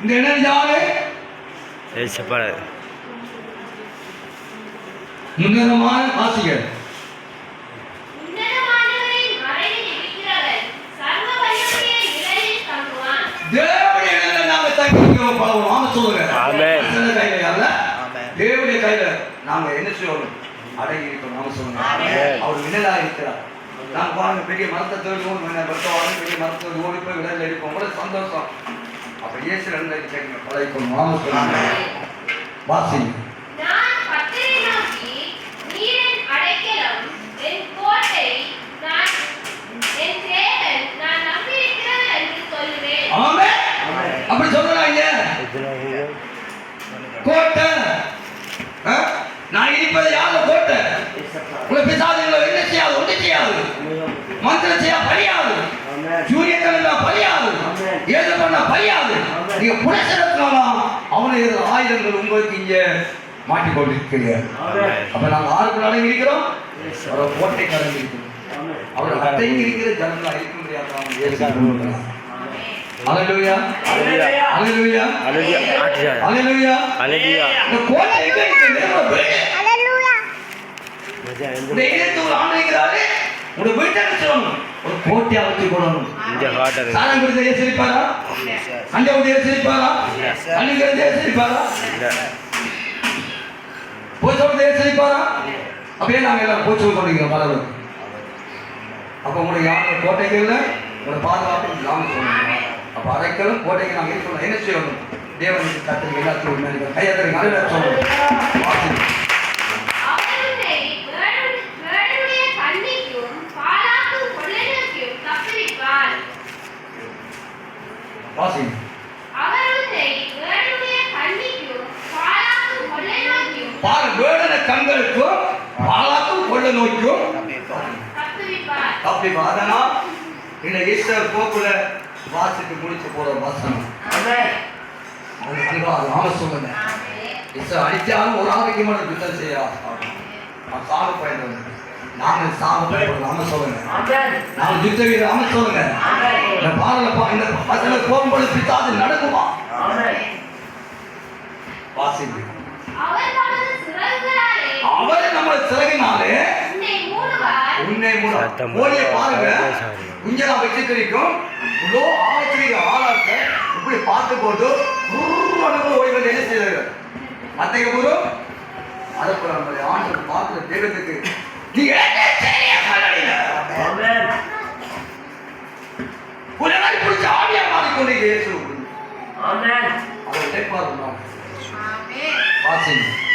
இந்த என்ன யாரு உன்னதமான வாசிகள் தேவனுடைய நாம தங்கிக்கிறோம் பழகும் ஆமா சொல்லுங்க கையில தேவனுடைய கையில நாங்க என்ன செய்யணும் அடங்கி இருக்கணும் நாம சொல்லுங்க அவர் வினலா இருக்கிறார் நான் பாருங்க பெரிய மரத்தை தேடி ஓடுவாங்க பெரிய மரத்தை ஓடி போய் விடல இருப்போம் கூட சந்தோஷம் அப்ப இயேசு ரெண்டு கேட்க பழகிக்கணும் நாம சொல்லுங்க வாசிங்க அப்படி சொல்றாங்க கோட்டை நான் இருப்பது யாரு கோட்டை உங்களை பிசாசுகளை என்ன செய்யாது ஒன்று செய்யாது மந்திரம் செய்ய பலியாது சூரியக்கிழமை பலியாது ஏது பண்ண பலியாது நீங்க புனசரத்தினாலும் அவனை ஆயுதங்கள் உங்களுக்கு இங்க மாட்டிக்கொண்டிருக்கிறீர்கள் அப்ப நாங்க ஆறுக்குள் அடங்கி இருக்கிறோம் அவர் கோட்டை கடந்து இருக்கிறோம் அவர் அடங்கி இருக்கிற ஜனங்களா இருக்க முடியாது Hallelujah. Hallelujah. Hallelujah. Hallelujah. Hallelujah. Hallelujah. The கோட்டை எங்க இருக்குது? Hallelujah. இந்த ஏதோ ஆணைகிறாரு. ஒரு வீட்டை சொல்லணும். ஒரு கோட்டையை வச்சு போடணும். இந்த வாட்டர். சாரம் குடிச்ச ஏசிரிப்பாரா? அண்டை உடைய ஏசிரிப்பாரா? அன்னிங்கறத ஏசிரிப்பாரா? இல்ல. போய் சொல்றது ஏசிரிப்பாரா? அப்படியே நாங்க எல்லாம் போய் சொல்றீங்க பலரும். அப்ப உங்களுடைய யானை கோட்டைக்கு இல்ல, உங்க பாதுகாப்பு இல்லாம சொல்லுங்க. அப்ப அடைக்கலும் கோட்டைக்கு நாங்கள் இருக்கணும் என்ன செய்யணும் தேவனுக்கு கத்திரிக்கை எல்லாத்தையும் கையத்திரிக்கை நல்ல சொல்லணும் வாசிங்க வேடன கண்களுக்கும் பாலாக்கும் கொள்ள நோய்க்கும் தப்பிப்பா அதனால் இந்த ஈஸ்டர் போக்குல வாசிட்டு முடிச்சு போற வாசனம் நாம சொல்லுங்க அடிச்சாலும் ஒரு ஆரோக்கியமான யுத்தம் செய்யா நான் சாக பயந்தவங்க நாம சாக பயப்படுறோம் நாம சொல்லுங்க நாம யுத்த வீரர் நாம சொல்லுங்க இந்த பாடல இந்த பசங்க போகும்போது பித்தாது நடக்குமா வாசிங்க அவர் நம்ம சிறகினாலே உன்னை ஓடிய பாருங்க குஞ்சலா வச்சுக்கிறீக்கும் இவ்வளோ ஆச்சரிய ஆளாக்க இப்படி பார்த்து போட்டு ஓய்வு என்ன செய்தார்கள் மத்திய பூர்வம் அதுக்கு நம்ம ஆண்டு பார்க்கிற தெய்வத்துக்கு புலனாய் பிடிச்ச ஆவியா மாறிக்கொண்டு இயேசு அதை உழைப்பார் வாசிங்க